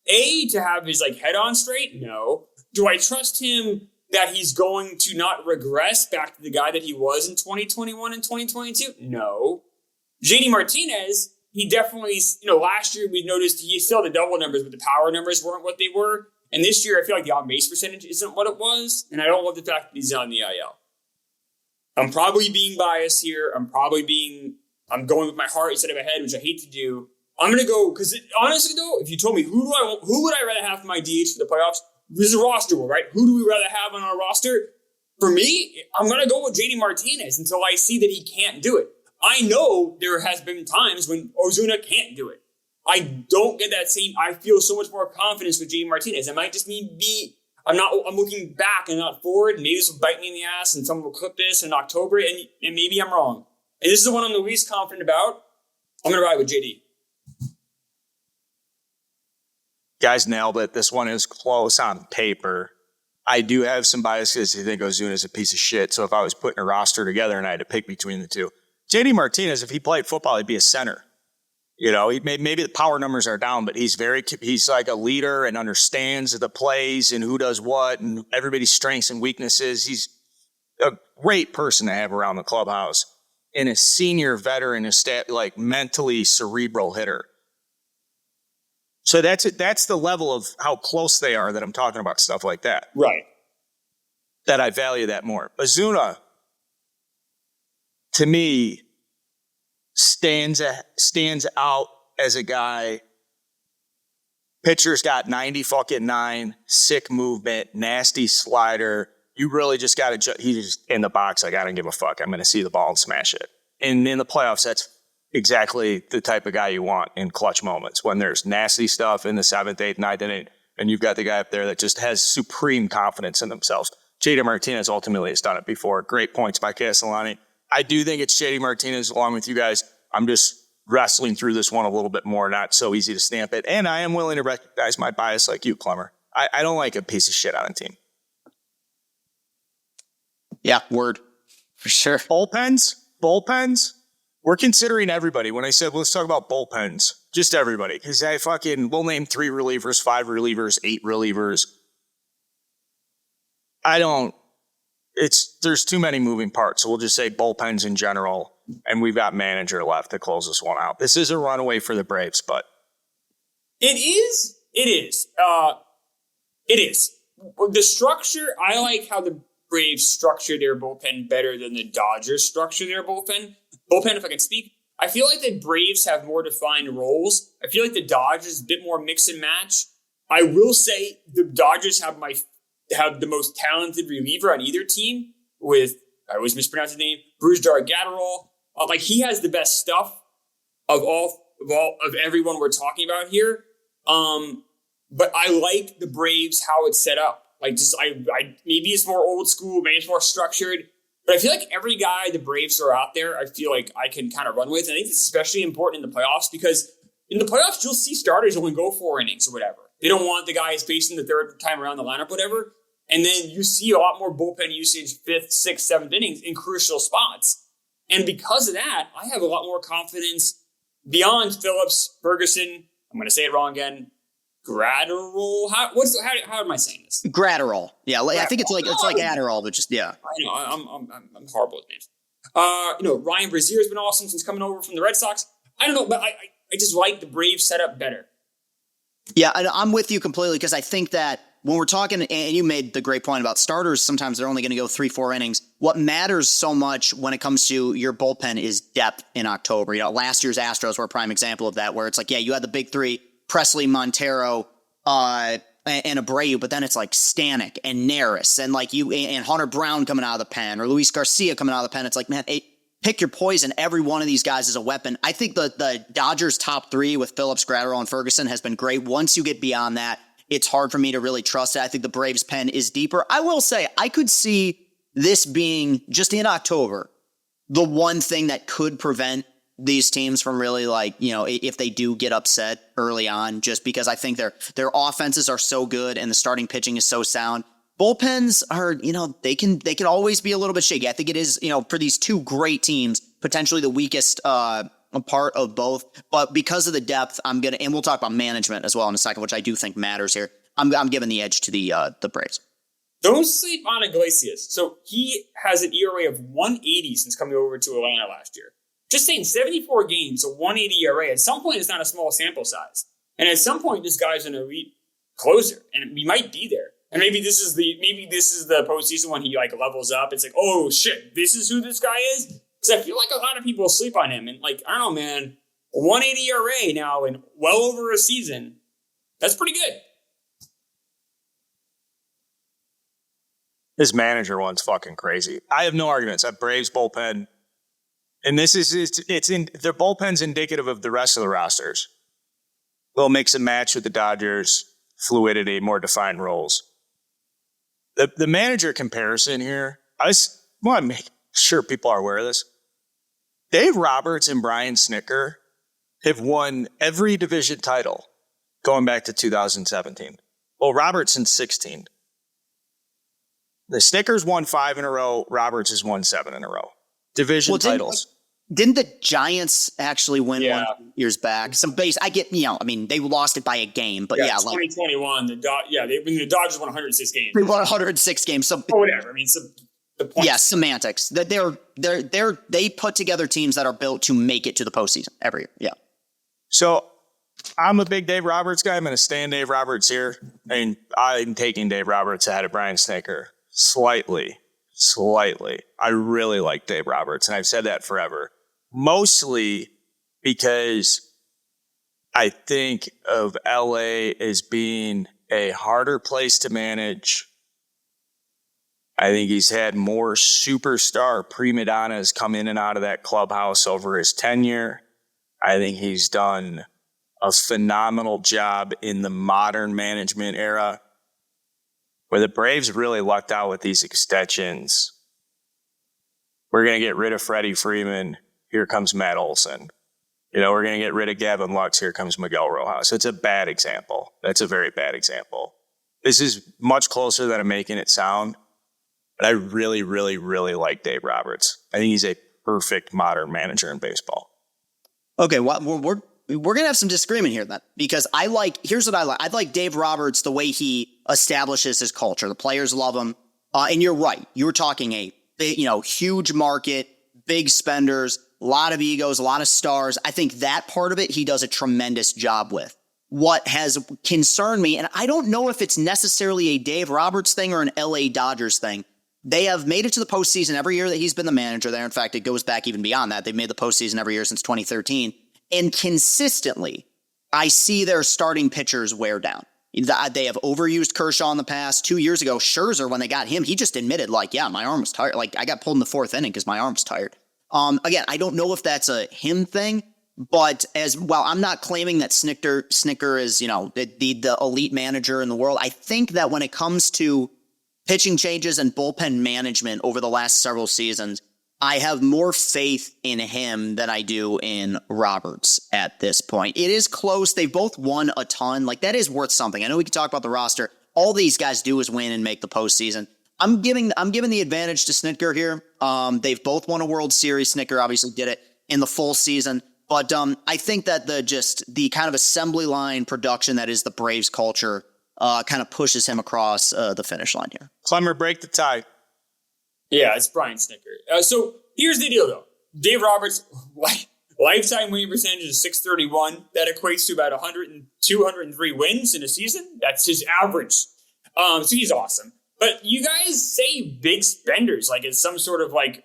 to have his, head on straight? No. Do I trust him that he's going to not regress back to the guy that he was in 2021 and 2022? No. JD Martinez, he definitely, last year we noticed he still had the double numbers, but the power numbers weren't what they were. And this year, I feel like the on-base percentage isn't what it was. And I don't love the fact that he's on the IL. I'm probably being biased here. I'm going with my heart instead of my head, which I hate to do. I'm going to go, because honestly though, if you told me who would I rather have for my DH for the playoffs, this is a roster rule, right? Who do we rather have on our roster? For me, I'm going to go with JD Martinez until I see that he can't do it. I know there has been times when Ozuna can't do it. I don't get that same, I feel so much more confidence with JD Martinez. It might just I'm looking back and not forward. Maybe this will bite me in the ass and someone will clip this in October and maybe I'm wrong. And this is the one I'm the least confident about. I'm going to ride with JD. Guys nailed it. This one is close on paper. I do have some biases. I think Ozuna is a piece of shit. So if I was putting a roster together and I had to pick between the two, JD Martinez, if he played football, he'd be a center. Maybe the power numbers are down, but he's like a leader and understands the plays and who does what and everybody's strengths and weaknesses. He's a great person to have around the clubhouse and a senior veteran, mentally cerebral hitter. So that's it. That's the level of how close they are that I'm talking about stuff like that. Right. That I value that more. Ozuna, to me, stands out as a guy. Pitcher's got 90-9, sick movement, nasty slider. You really just got to, he's in the box. I got to give a fuck. I'm going to see the ball and smash it. And in the playoffs, that's exactly the type of guy you want in clutch moments when there's nasty stuff in the 7th, 8th, 9th inning, and you've got the guy up there that just has supreme confidence in themselves. JD Martinez ultimately has done it before. Great points by Castellani. I do think it's JD Martinez along with you guys. I'm just wrestling through this one a little bit more, not so easy to stamp it. And I am willing to recognize my bias like you, Clemmer. I don't like a piece of shit on a team. Yeah, word. For sure. Bullpens. We're considering everybody. When I said, let's talk about bullpens, just everybody. Because we'll name 3 relievers, 5 relievers, 8 relievers. There's too many moving parts. So we'll just say bullpens in general. And we've got manager left to close this one out. This is a runaway for the Braves, but. It is. The structure, I like how the Braves structure their bullpen better than the Dodgers structure their bullpen. If I can speak. I feel like the Braves have more defined roles. I feel like the Dodgers a bit more mix and match. I will say the Dodgers have the most talented reliever on either team with, I always mispronounce his name, Brusdar Gatterall. He has the best stuff of everyone we're talking about here. But I like the Braves, how it's set up. Maybe it's more old school, maybe it's more structured. But I feel like every guy the Braves are out there, I feel like I can kind of run with. And I think it's especially important in the playoffs because in the playoffs, you'll see starters only go 4 innings or whatever. They don't want the guys facing the third time around the lineup, whatever. And then you see a lot more bullpen usage 5th, 6th, 7th innings in crucial spots. And because of that, I have a lot more confidence beyond Phillips, Ferguson. I'm going to say it wrong again. Gratterall. How am I saying this? Gratterall. Yeah, I think it's like Adderall, but just yeah. I know I'm horrible with names. Ryan Brazier's been awesome since coming over from the Red Sox. I don't know, but I just like the Braves setup better. Yeah, I'm with you completely because I think that when we're talking, and you made the great point about starters, sometimes they're only going to go 3-4 innings. What matters so much when it comes to your bullpen is depth in October. Last year's Astros were a prime example of that, where it's like, yeah, you had the big three, Presley, Montero, and Abreu, but then it's like Stanek and Neris and Hunter Brown coming out of the pen or Luis Garcia coming out of the pen. It's like, man, pick your poison. Every one of these guys is a weapon. I think the Dodgers' top three with Phillips, Gratterall, and Ferguson has been great. Once you get beyond that, it's hard for me to really trust it. I think the Braves' pen is deeper. I will say, I could see this being, just in October, the one thing that could prevent these teams from really if they do get upset early on, just because I think their offenses are so good and the starting pitching is so sound. Bullpens are, they can always be a little bit shaky. I think it is, for these two great teams, potentially the weakest part of both. But because of the depth, and we'll talk about management as well in a second, which I do think matters here. I'm giving the edge to the Braves. Don't sleep on Iglesias. So he has an ERA of 180 since coming over to Atlanta last year. Just saying, 74 games, a 180 ERA. At some point, it's not a small sample size, and at some point, this guy's an elite closer, and he might be there. And maybe this is the postseason when he levels up. It's like, oh shit, this is who this guy is. Because I feel like a lot of people sleep on him, and I don't know, man, a 180 ERA now in well over a season, that's pretty good. His manager one's fucking crazy. I have no arguments. That Braves bullpen, and this is their bullpen's indicative of the rest of the rosters. Little mix and match with the Dodgers, fluidity, more defined roles. The manager comparison here, I want to make sure people are aware of this. Dave Roberts and Brian Snitker have won every division title going back to 2017. Well, Roberts in 16. The Snickers won 5 in a row. Roberts has won 7 in a row. Division titles. Didn't the Giants actually win Yeah. 1 years back? Some base, I get, they lost it by a game, but 2021, the Dodgers won 106 games. they won 106 games. So Or whatever. I mean, the point. yeah, semantics. That they put together teams that are built to make it to the postseason every year. Yeah. So I'm a big Dave Roberts guy. I'm going to stand Dave Roberts here. I mean, I'm taking Dave Roberts ahead of Brian Snitker. Slightly. I really like Dave Roberts, and I've said that forever. Mostly because I think of LA as being a harder place to manage. I think he's had more superstar prima donnas come in and out of that clubhouse over his tenure. I think he's done a phenomenal job in the modern management era, where the Braves really lucked out with these extensions. We're going to get rid of Freddie Freeman. Here comes Matt Olson. We're going to get rid of Gavin Lux. Here comes Miguel Rojas. It's a bad example. That's a very bad example. This is much closer than I'm making it sound. But I really, really, really like Dave Roberts. I think he's a perfect modern manager in baseball. Okay, well, we're going to have some disagreement here then, because here's what I like. I like Dave Roberts, the way he establishes his culture. The players love him. And you're right. You were talking a big, huge market, big spenders, a lot of egos, a lot of stars. I think that part of it, he does a tremendous job with. What has concerned me, and I don't know if it's necessarily a Dave Roberts thing or an LA Dodgers thing. They have made it to the postseason every year that he's been the manager there. In fact, it goes back even beyond that. They've made the postseason every year since 2013. And consistently, I see their starting pitchers wear down. They have overused Kershaw in the past. 2 years ago, Scherzer, when they got him, he just admitted, my arm was tired. I got pulled in the 4th inning because my arm was tired. Again, I don't know if that's a him thing, but as well, I'm not claiming that Snitker is, the elite manager in the world. I think that when it comes to pitching changes and bullpen management over the last several seasons, I have more faith in him than I do in Roberts at this point. It is close. They've both won a ton. That is worth something. I know we can talk about the roster. All these guys do is win and make the postseason. I'm giving the advantage to Snitker here. They've both won a World Series. Snitker obviously did it in the full season. But I think that the kind of assembly line production that is the Braves culture kind of pushes him across the finish line here. Clemmer, break the tie. Yeah, it's Brian Snitker. So here's the deal, though. Dave Roberts, lifetime winning percentage is 631. That equates to about 203 wins in a season. That's his average. So he's awesome. But you guys say big spenders like it's some sort of like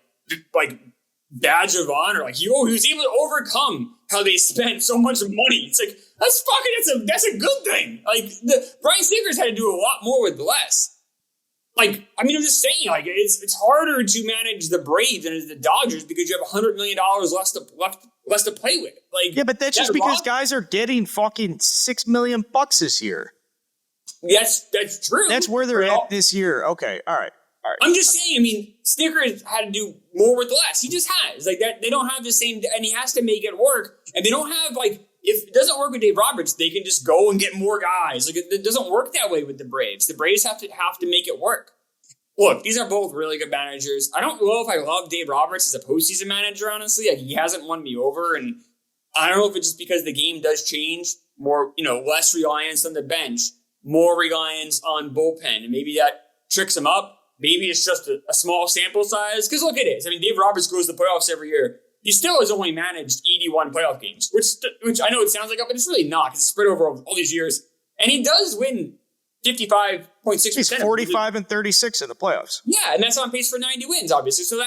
badge of honor. Like, he was able to overcome how they spent so much money. It's like, that's a good thing. Like, Brian Snickers had to do a lot more with less. Like, I mean, I'm just saying, like, it's harder to manage the Braves than the Dodgers because you have $100 million less to play with. Like, yeah, but that's just because guys are getting fucking $6 million this year. Yes, that's true. That's where they're at this year. Okay, all right. I'm just saying, I mean, Snickers had to do more with less. He just has. Like, that, they don't have the same, and he has to make it work. And they don't have, like, if it doesn't work with Dave Roberts, they can just go and get more guys. Like, it doesn't work that way with the Braves. The Braves have to make it work. Look, these are both really good managers. I don't know if I love Dave Roberts as a postseason manager, honestly. Like, he hasn't won me over, and I don't know if it's just because the game does change. More, less reliance on the bench, more reliance on bullpen, and maybe that tricks him up. Maybe it's just a small sample size. Because look, it is. I mean, Dave Roberts goes to the playoffs every year. He still has only managed 81 playoff games, which I know it sounds like, but it's really not. It's spread over all these years. And he does win 55.6%. He's 45 and 36 in the playoffs. Yeah, and that's on pace for 90 wins, obviously. So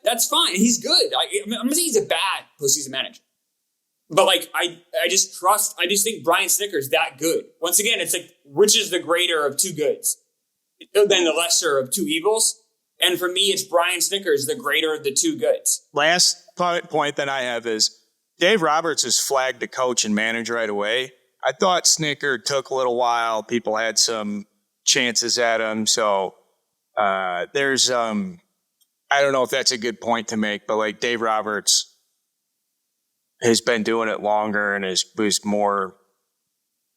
that's fine. He's good. I'm not saying he's a bad postseason manager. But, like, I just think Brian Snicker's that good. Once again, it's like, which is the greater of two goods? Than the lesser of two evils. And for me, it's Brian Snickers, the greater of the two goods. Last point that I have is Dave Roberts is flagged to coach and manage right away. I thought Snicker took a little while. People had some chances at him. So there's, I don't know if that's a good point to make, but like Dave Roberts has been doing it longer and was more,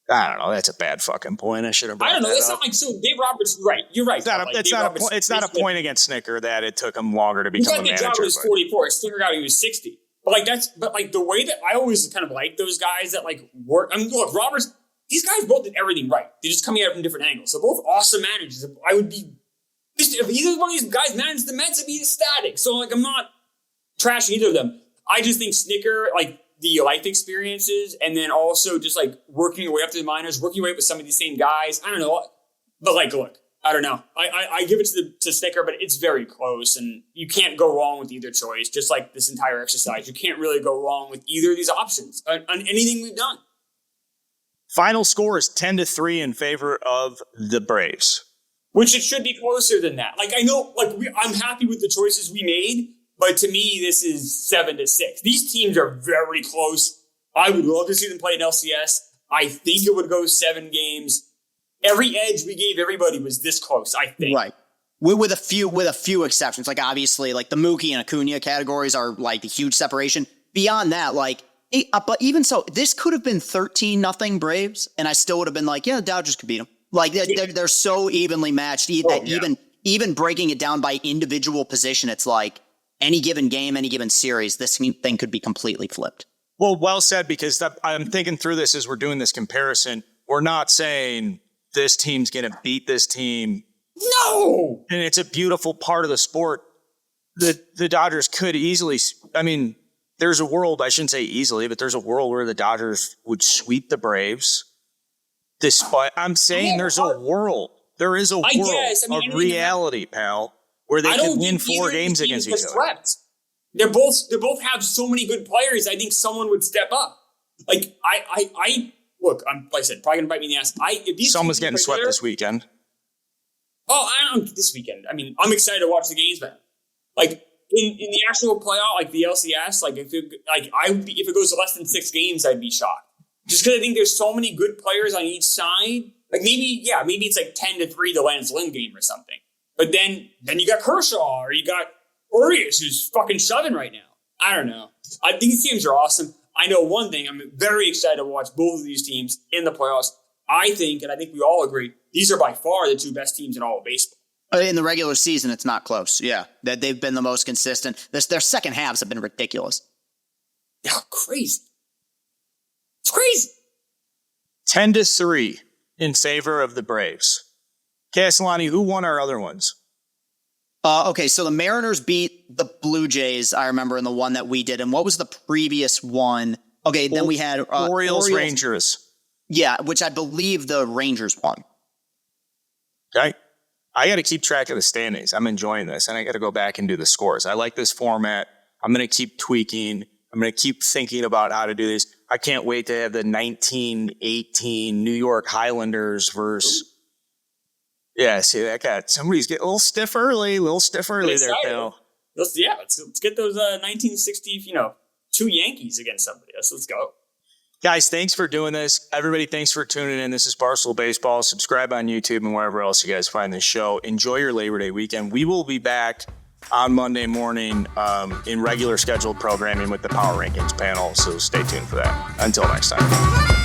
I don't know. That's a bad fucking point. I should have brought that up. I don't know. It's not like, so Dave Roberts, right. You're right. It's not a point against Snicker that it took him longer to become a manager. Job was 44. Snicker got he was 60. But the way that I always kind of like those guys that like work. I mean, look, Roberts, these guys both did everything right. They just come at it from different angles. So both awesome managers. I would be, if either one of these guys managed the Mets, I'd be ecstatic. So like, I'm not trashing either of them. I just think Snicker, like, the life experiences, and then also just like working your way up to the minors, working your way up with some of these same guys. I don't know. But like, look, I don't know. I give it to Snicker, but it's very close, and you can't go wrong with either choice. Just like this entire exercise, you can't really go wrong with either of these options on anything we've done. Final score is 10-3 in favor of the Braves. Which it should be closer than that. Like, I know, like, I'm happy with the choices we made, but to me, this is 7-6. These teams are very close. I would love to see them play in LCS. I think it would go 7 games. Every edge we gave everybody was this close, I think. Right. With a few exceptions. Like, obviously, like the Mookie and Acuna categories are like the huge separation. Beyond that, like, but even so, this could have been 13-0 Braves, and I still would have been like, yeah, the Dodgers could beat them. Like, they're so evenly matched. Even breaking it down by individual position, it's like, any given game, any given series, this thing could be completely flipped. Well said, because I'm thinking through this as we're doing this comparison. We're not saying this team's going to beat this team. No! And it's a beautiful part of the sport. The Dodgers could easily, I mean, there's a world, I shouldn't say easily, but there's a world where the Dodgers would sweep the Braves. Despite, I'm saying there's a world. There is a world of reality, pal. Where they can win 4 games against each other. They both have so many good players. I think someone would step up. Like I look. I'm like I said, probably gonna bite me in the ass. If someone's getting swept this weekend. Oh, I don't this weekend. I mean, I'm excited to watch the games, man. Like in the actual playoff, like the LCS, like if it goes to less than 6 games, I'd be shocked. Just because I think there's so many good players on each side. Like maybe it's like 10-3 the Lance Lynn game or something. But then you got Kershaw, or you got Urias, who's fucking shoving right now. I don't know. I think these teams are awesome. I know one thing. I'm very excited to watch both of these teams in the playoffs. I think, and I think we all agree, these are by far the 2 best teams in all of baseball. In the regular season, it's not close. Yeah, that they've been the most consistent. Their second halves have been ridiculous. Yeah, crazy. It's crazy. 10-3 in favor of the Braves. Castellani, who won our other ones? Okay, so the Mariners beat the Blue Jays, I remember, in the one that we did. And what was the previous one? Okay, then we had Orioles, Rangers. Yeah, which I believe the Rangers won. Okay. I got to keep track of the standings. I'm enjoying this, and I got to go back and do the scores. I like this format. I'm going to keep tweaking. I'm going to keep thinking about how to do this. I can't wait to have the 1918 New York Highlanders versus. Yeah, see that guy. Somebody's getting a little stiff early there, Phil. Let's get those 1960, two Yankees against somebody. Let's go. Guys, thanks for doing this. Everybody, thanks for tuning in. This is Barstool Baseball. Subscribe on YouTube and wherever else you guys find this show. Enjoy your Labor Day weekend. We will be back on Monday morning in regular scheduled programming with the Power Rankings panel, so stay tuned for that. Until next time.